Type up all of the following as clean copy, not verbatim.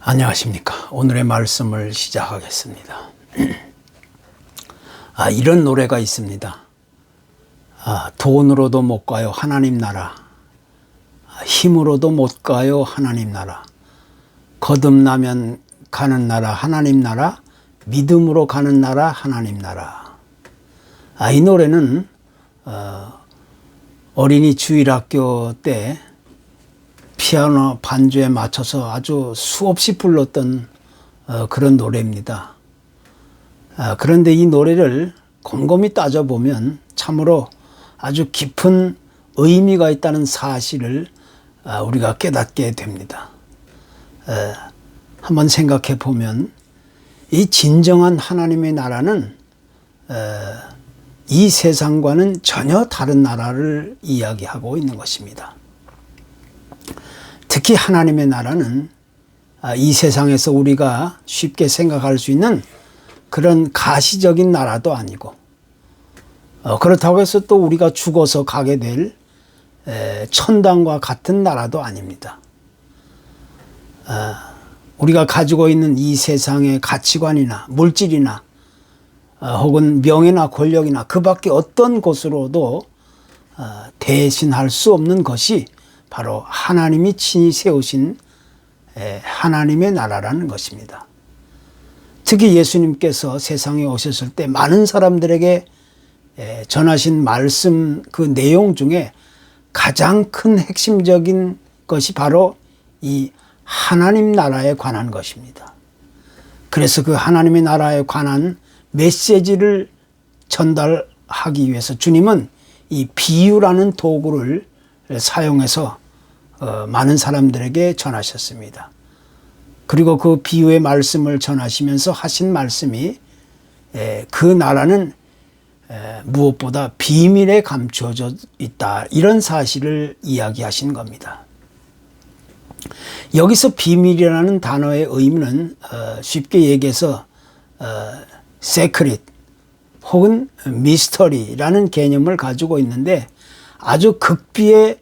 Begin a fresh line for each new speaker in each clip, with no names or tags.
안녕하십니까. 오늘의 말씀을 시작하겠습니다. 이런 노래가 있습니다. 돈으로도 못 가요 하나님 나라, 힘으로도 못 가요 하나님 나라, 거듭나면 가는 나라 하나님 나라, 믿음으로 가는 나라 하나님 나라. 이 노래는 어린이 주일학교 때 피아노 반주에 맞춰서 아주 수없이 불렀던 그런 노래입니다. 그런데 이 노래를 곰곰이 따져보면 참으로 아주 깊은 의미가 있다는 사실을 우리가 깨닫게 됩니다. 한번 생각해 보면 이 진정한 하나님의 나라는 이 세상과는 전혀 다른 나라를 이야기하고 있는 것입니다. 특히 하나님의 나라는 이 세상에서 우리가 쉽게 생각할 수 있는 그런 가시적인 나라도 아니고, 그렇다고 해서 또 우리가 죽어서 가게 될 천당과 같은 나라도 아닙니다. 우리가 가지고 있는 이 세상의 가치관이나 물질이나 혹은 명예나 권력이나 그 밖에 어떤 것으로도 대신할 수 없는 것이 바로 하나님이 친히 세우신 하나님의 나라라는 것입니다. 특히 예수님께서 세상에 오셨을 때 많은 사람들에게 전하신 말씀 그 내용 중에 가장 큰 핵심적인 것이 바로 이 하나님 나라에 관한 것입니다. 그래서 그 하나님의 나라에 관한 메시지를 전달하기 위해서 주님은 이 비유라는 도구를 사용해서 많은 사람들에게 전하셨습니다. 그리고 그 비유의 말씀을 전하시면서 하신 말씀이 그 나라는 무엇보다 비밀에 감추어져 있다, 이런 사실을 이야기하신 겁니다. 여기서 비밀이라는 단어의 의미는 쉽게 얘기해서 세크릿 혹은 미스터리라는 개념을 가지고 있는데 아주 극비에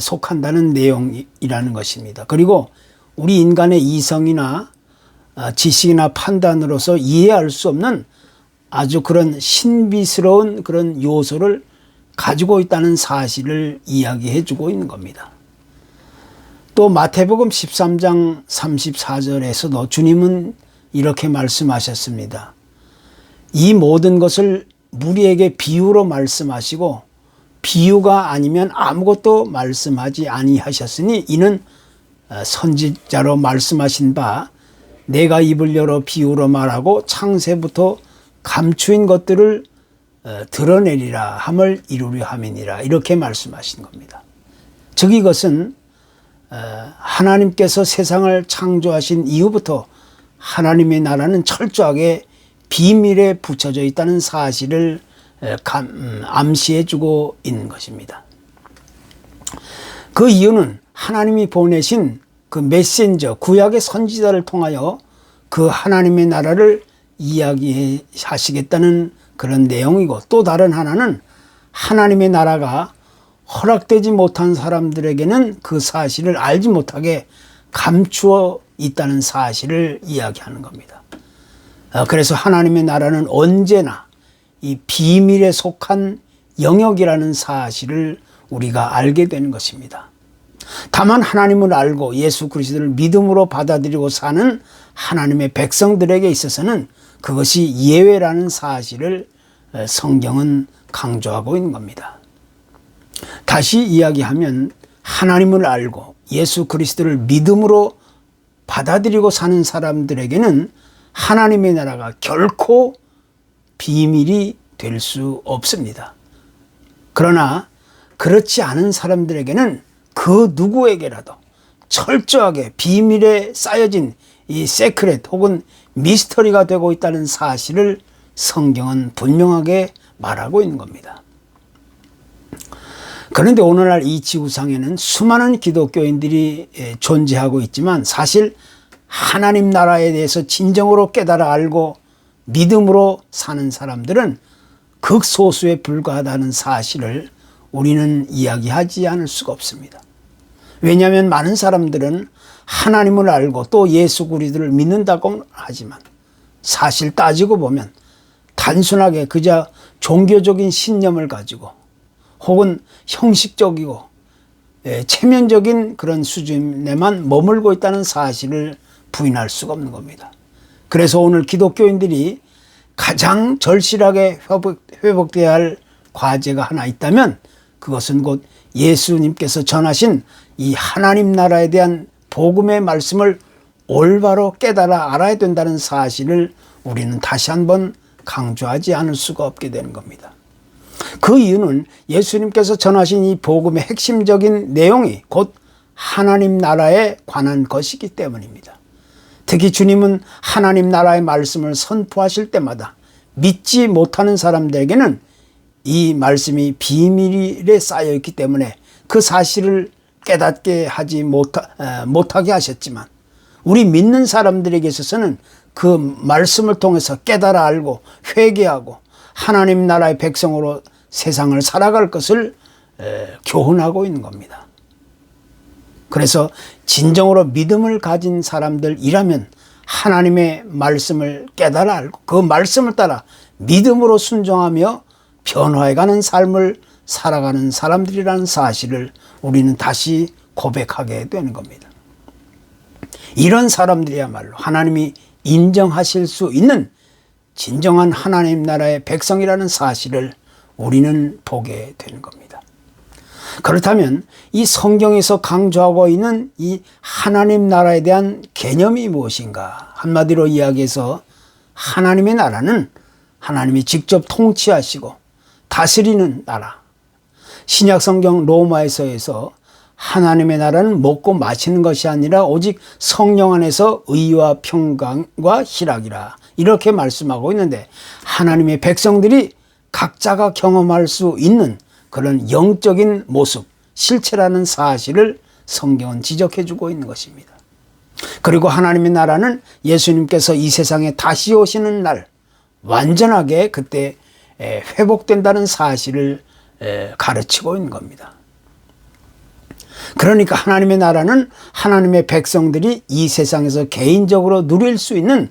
속한다는 내용이라는 것입니다. 그리고 우리 인간의 이성이나 지식이나 판단으로서 이해할 수 없는 아주 그런 신비스러운 그런 요소를 가지고 있다는 사실을 이야기해 주고 있는 겁니다. 또 마태복음 13장 34절에서도 주님은 이렇게 말씀하셨습니다. 이 모든 것을 무리에게 비유로 말씀하시고 비유가 아니면 아무것도 말씀하지 아니하셨으니 이는 선지자로 말씀하신 바 내가 입을 열어 비유로 말하고 창세부터 감추인 것들을 드러내리라 함을 이루려 함이니라, 이렇게 말씀하신 겁니다. 즉 이것은 하나님께서 세상을 창조하신 이후부터 하나님의 나라는 철저하게 비밀에 붙여져 있다는 사실을 암시해 주고 있는 것입니다. 그 이유는 하나님이 보내신 그 메신저 구약의 선지자를 통하여 그 하나님의 나라를 이야기하시겠다는 그런 내용이고, 또 다른 하나는 하나님의 나라가 허락되지 못한 사람들에게는 그 사실을 알지 못하게 감추어 있다는 사실을 이야기하는 겁니다. 그래서 하나님의 나라는 언제나 이 비밀에 속한 영역이라는 사실을 우리가 알게 되는 것입니다. 다만 하나님을 알고 예수 그리스도를 믿음으로 받아들이고 사는 하나님의 백성들에게 있어서는 그것이 예외라는 사실을 성경은 강조하고 있는 겁니다. 다시 이야기하면 하나님을 알고 예수 그리스도를 믿음으로 받아들이고 사는 사람들에게는 하나님의 나라가 결코 비밀이 될 수 없습니다. 그러나 그렇지 않은 사람들에게는 그 누구에게라도 철저하게 비밀에 쌓여진 이 세크렛 혹은 미스터리가 되고 있다는 사실을 성경은 분명하게 말하고 있는 겁니다. 그런데 오늘날 이 지구상에는 수많은 기독교인들이 존재하고 있지만 사실 하나님 나라에 대해서 진정으로 깨달아 알고 믿음으로 사는 사람들은 극소수에 불과하다는 사실을 우리는 이야기하지 않을 수가 없습니다. 왜냐하면 많은 사람들은 하나님을 알고 또 예수 그리스도를 믿는다고 하지만 사실 따지고 보면 단순하게 그저 종교적인 신념을 가지고 혹은 형식적이고 체면적인 그런 수준에만 머물고 있다는 사실을 부인할 수가 없는 겁니다. 그래서 오늘 기독교인들이 가장 절실하게 회복되어야 할 과제가 하나 있다면 그것은 곧 예수님께서 전하신 이 하나님 나라에 대한 복음의 말씀을 올바로 깨달아 알아야 된다는 사실을 우리는 다시 한번 강조하지 않을 수가 없게 되는 겁니다. 그 이유는 예수님께서 전하신 이 복음의 핵심적인 내용이 곧 하나님 나라에 관한 것이기 때문입니다. 특히 주님은 하나님 나라의 말씀을 선포하실 때마다 믿지 못하는 사람들에게는 이 말씀이 비밀에 쌓여 있기 때문에 그 사실을 깨닫게 하지 못하게 하셨지만 우리 믿는 사람들에게 있어서는 그 말씀을 통해서 깨달아 알고 회개하고 하나님 나라의 백성으로 세상을 살아갈 것을 교훈하고 있는 겁니다. 그래서 진정으로 믿음을 가진 사람들이라면 하나님의 말씀을 깨달아 알고 그 말씀을 따라 믿음으로 순종하며 변화해가는 삶을 살아가는 사람들이라는 사실을 우리는 다시 고백하게 되는 겁니다. 이런 사람들이야말로 하나님이 인정하실 수 있는 진정한 하나님 나라의 백성이라는 사실을 우리는 보게 되는 겁니다. 그렇다면 이 성경에서 강조하고 있는 이 하나님 나라에 대한 개념이 무엇인가? 한마디로 이야기해서 하나님의 나라는 하나님이 직접 통치하시고 다스리는 나라. 신약 성경 로마에서에서 하나님의 나라는 먹고 마시는 것이 아니라 오직 성령 안에서 의와 평강과 희락이라 이렇게 말씀하고 있는데 하나님의 백성들이 각자가 경험할 수 있는 그런 영적인 모습, 실체라는 사실을 성경은 지적해 주고 있는 것입니다. 그리고 하나님의 나라는 예수님께서 이 세상에 다시 오시는 날 완전하게 그때 회복된다는 사실을 가르치고 있는 겁니다. 그러니까 하나님의 나라는 하나님의 백성들이 이 세상에서 개인적으로 누릴 수 있는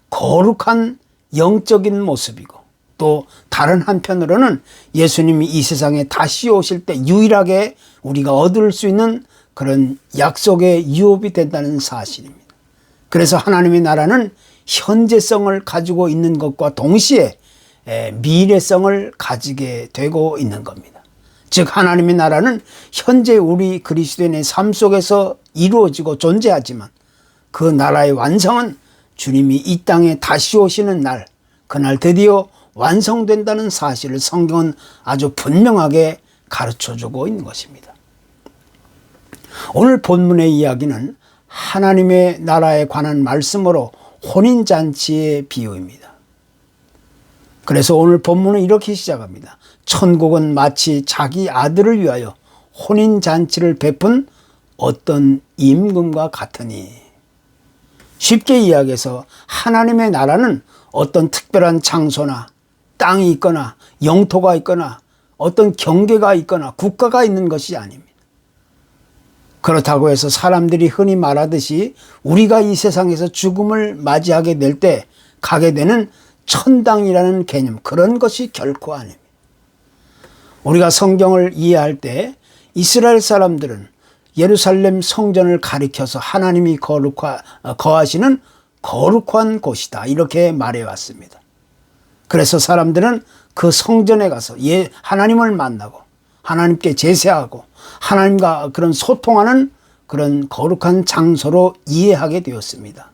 거룩한 영적인 모습이고 또 다른 한편으로는 예수님이 이 세상에 다시 오실 때 유일하게 우리가 얻을 수 있는 그런 약속의 유업이 된다는 사실입니다. 그래서 하나님의 나라는 현재성을 가지고 있는 것과 동시에 미래성을 가지게 되고 있는 겁니다. 즉 하나님의 나라는 현재 우리 그리스도인의 삶 속에서 이루어지고 존재하지만 그 나라의 완성은 주님이 이 땅에 다시 오시는 날, 그날 드디어 완성된다는 사실을 성경은 아주 분명하게 가르쳐주고 있는 것입니다. 오늘 본문의 이야기는 하나님의 나라에 관한 말씀으로 혼인잔치의 비유입니다. 그래서 오늘 본문은 이렇게 시작합니다. 천국은 마치 자기 아들을 위하여 혼인잔치를 베푼 어떤 임금과 같으니. 쉽게 이야기해서 하나님의 나라는 어떤 특별한 장소나 땅이 있거나 영토가 있거나 어떤 경계가 있거나 국가가 있는 것이 아닙니다. 그렇다고 해서 사람들이 흔히 말하듯이 우리가 이 세상에서 죽음을 맞이하게 될 때 가게 되는 천당이라는 개념, 그런 것이 결코 아닙니다. 우리가 성경을 이해할 때 이스라엘 사람들은 예루살렘 성전을 가리켜서 하나님이 거하시는 거룩한 곳이다 이렇게 말해왔습니다. 그래서 사람들은 그 성전에 가서 하나님을 만나고 하나님께 제사하고 하나님과 그런 소통하는 그런 거룩한 장소로 이해하게 되었습니다.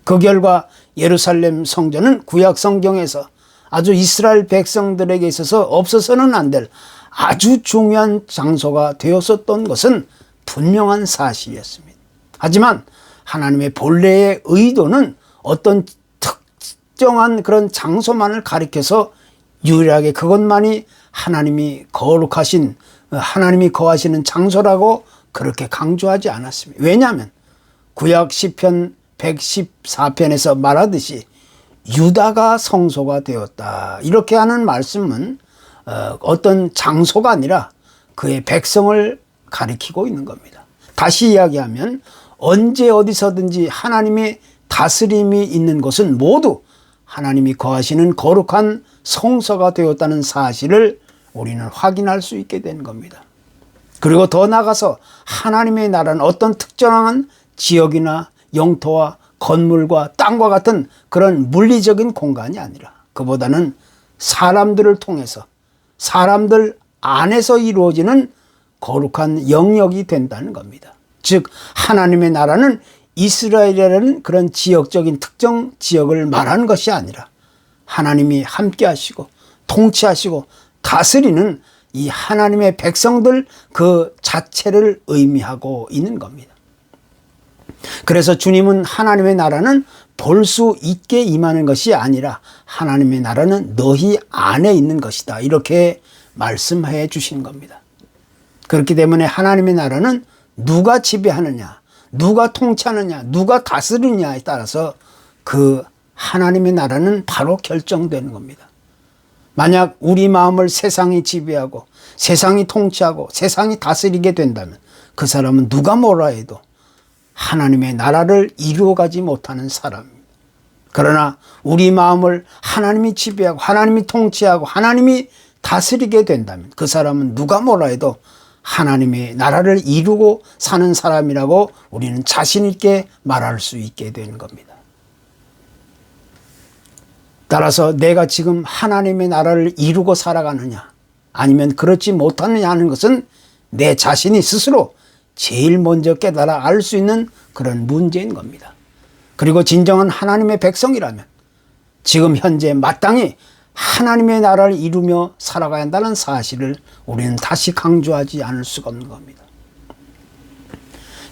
그 결과 예루살렘 성전은 구약 성경에서 아주 이스라엘 백성들에게 있어서 없어서는 안 될 아주 중요한 장소가 되었었던 것은 분명한 사실이었습니다. 하지만 하나님의 본래의 의도는 어떤 특정한 그런 장소만을 가리켜서 유일하게 그것만이 하나님이 거하시는 장소라고 그렇게 강조하지 않았습니다. 왜냐하면 구약 시편 114편에서 말하듯이 유다가 성소가 되었다 이렇게 하는 말씀은 어떤 장소가 아니라 그의 백성을 가리키고 있는 겁니다. 다시 이야기하면 언제 어디서든지 하나님의 다스림이 있는 곳은 모두 하나님이 거하시는 거룩한 성소가 되었다는 사실을 우리는 확인할 수 있게 된 겁니다. 그리고 더 나아가서 하나님의 나라는 어떤 특정한 지역이나 영토와 건물과 땅과 같은 그런 물리적인 공간이 아니라 그보다는 사람들을 통해서 사람들 안에서 이루어지는 거룩한 영역이 된다는 겁니다. 즉 하나님의 나라는 이스라엘이라는 그런 지역적인 특정 지역을 말하는 것이 아니라 하나님이 함께 하시고 통치하시고 다스리는 이 하나님의 백성들 그 자체를 의미하고 있는 겁니다. 그래서 주님은 하나님의 나라는 볼 수 있게 임하는 것이 아니라 하나님의 나라는 너희 안에 있는 것이다, 이렇게 말씀해 주신 겁니다. 그렇기 때문에 하나님의 나라는 누가 지배하느냐, 누가 통치하느냐, 누가 다스리느냐에 따라서 그 하나님의 나라는 바로 결정되는 겁니다. 만약 우리 마음을 세상이 지배하고 세상이 통치하고 세상이 다스리게 된다면 그 사람은 누가 뭐라 해도 하나님의 나라를 이루어가지 못하는 사람입니다. 그러나 우리 마음을 하나님이 지배하고 하나님이 통치하고 하나님이 다스리게 된다면 그 사람은 누가 뭐라 해도 하나님의 나라를 이루고 사는 사람이라고 우리는 자신 있게 말할 수 있게 되는 겁니다. 따라서 내가 지금 하나님의 나라를 이루고 살아가느냐 아니면 그렇지 못하느냐 하는 것은 내 자신이 스스로 제일 먼저 깨달아 알 수 있는 그런 문제인 겁니다. 그리고 진정한 하나님의 백성이라면 지금 현재 마땅히 하나님의 나라를 이루며 살아가야 한다는 사실을 우리는 다시 강조하지 않을 수가 없는 겁니다.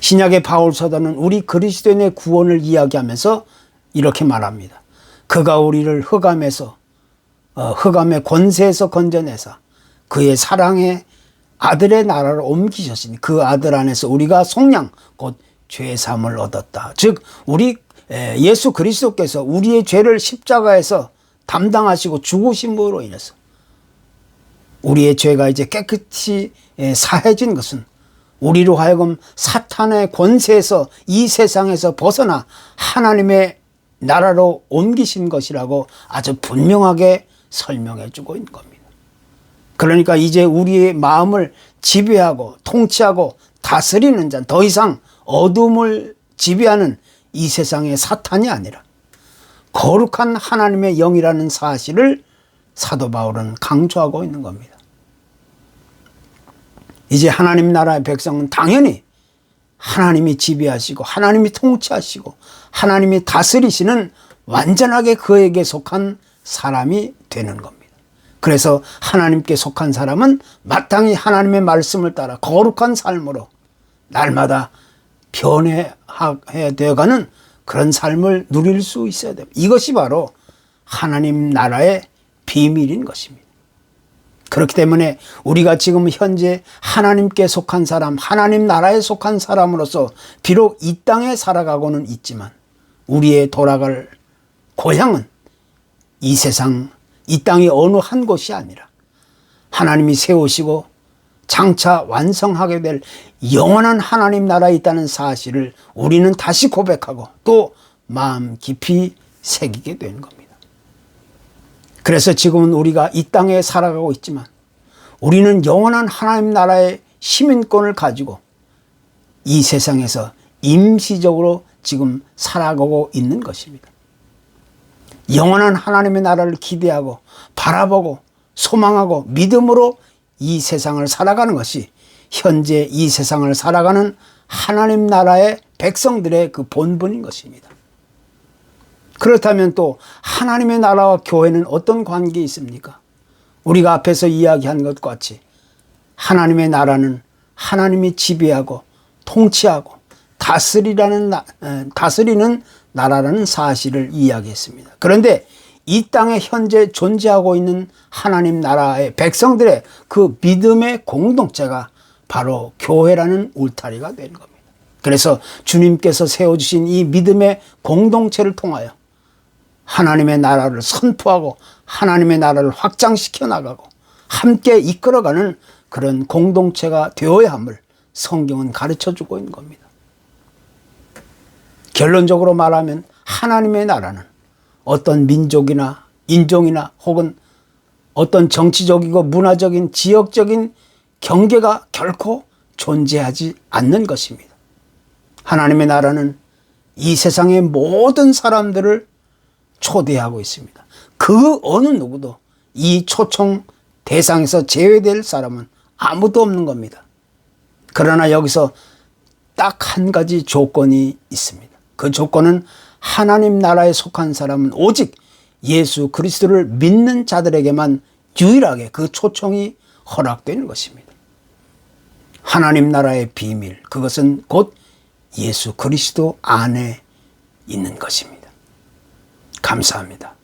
신약의 바울 사도는 우리 그리스도인의 구원을 이야기하면서 이렇게 말합니다. 그가 우리를 흑암의 권세에서 건져내사 그의 사랑의 아들의 나라로 옮기셨으니 그 아들 안에서 우리가 속량 곧 죄사함을 얻었다. 즉 우리 예수 그리스도께서 우리의 죄를 십자가에서 담당하시고 죽으심으로 인해서 우리의 죄가 이제 깨끗이 사해진 것은 우리로 하여금 사탄의 권세에서 이 세상에서 벗어나 하나님의 나라로 옮기신 것이라고 아주 분명하게 설명해 주고 있는 겁니다. 그러니까 이제 우리의 마음을 지배하고 통치하고 다스리는 자는 더 이상 어둠을 지배하는 이 세상의 사탄이 아니라 거룩한 하나님의 영이라는 사실을 사도 바울은 강조하고 있는 겁니다. 이제 하나님 나라의 백성은 당연히 하나님이 지배하시고 하나님이 통치하시고 하나님이 다스리시는 완전하게 그에게 속한 사람이 되는 겁니다. 그래서 하나님께 속한 사람은 마땅히 하나님의 말씀을 따라 거룩한 삶으로 날마다 변해야 되어가는 그런 삶을 누릴 수 있어야 됩니다. 이것이 바로 하나님 나라의 비밀인 것입니다. 그렇기 때문에 우리가 지금 현재 하나님께 속한 사람, 하나님 나라에 속한 사람으로서 비록 이 땅에 살아가고는 있지만 우리의 돌아갈 고향은 이 세상, 이 땅의 어느 한 곳이 아니라 하나님이 세우시고 장차 완성하게 될 영원한 하나님 나라에 있다는 사실을 우리는 다시 고백하고 또 마음 깊이 새기게 되는 겁니다. 그래서 지금은 우리가 이 땅에 살아가고 있지만 우리는 영원한 하나님 나라의 시민권을 가지고 이 세상에서 임시적으로 지금 살아가고 있는 것입니다. 영원한 하나님의 나라를 기대하고 바라보고 소망하고 믿음으로 이 세상을 살아가는 것이 현재 이 세상을 살아가는 하나님 나라의 백성들의 그 본분인 것입니다. 그렇다면 또 하나님의 나라와 교회는 어떤 관계가 있습니까? 우리가 앞에서 이야기한 것 같이 하나님의 나라는 하나님이 지배하고 통치하고 다스리는 나라라는 사실을 이야기했습니다. 그런데 이 땅에 현재 존재하고 있는 하나님 나라의 백성들의 그 믿음의 공동체가 바로 교회라는 울타리가 되는 겁니다. 그래서 주님께서 세워주신 이 믿음의 공동체를 통하여 하나님의 나라를 선포하고 하나님의 나라를 확장시켜 나가고 함께 이끌어가는 그런 공동체가 되어야 함을 성경은 가르쳐주고 있는 겁니다. 결론적으로 말하면 하나님의 나라는 어떤 민족이나 인종이나 혹은 어떤 정치적이고 문화적인 지역적인 경계가 결코 존재하지 않는 것입니다. 하나님의 나라는 이 세상의 모든 사람들을 초대하고 있습니다. 그 어느 누구도 이 초청 대상에서 제외될 사람은 아무도 없는 겁니다. 그러나 여기서 딱 한 가지 조건이 있습니다. 그 조건은 하나님 나라에 속한 사람은 오직 예수 그리스도를 믿는 자들에게만 유일하게 그 초청이 허락되는 것입니다. 하나님 나라의 비밀, 그것은 곧 예수 그리스도 안에 있는 것입니다. 감사합니다.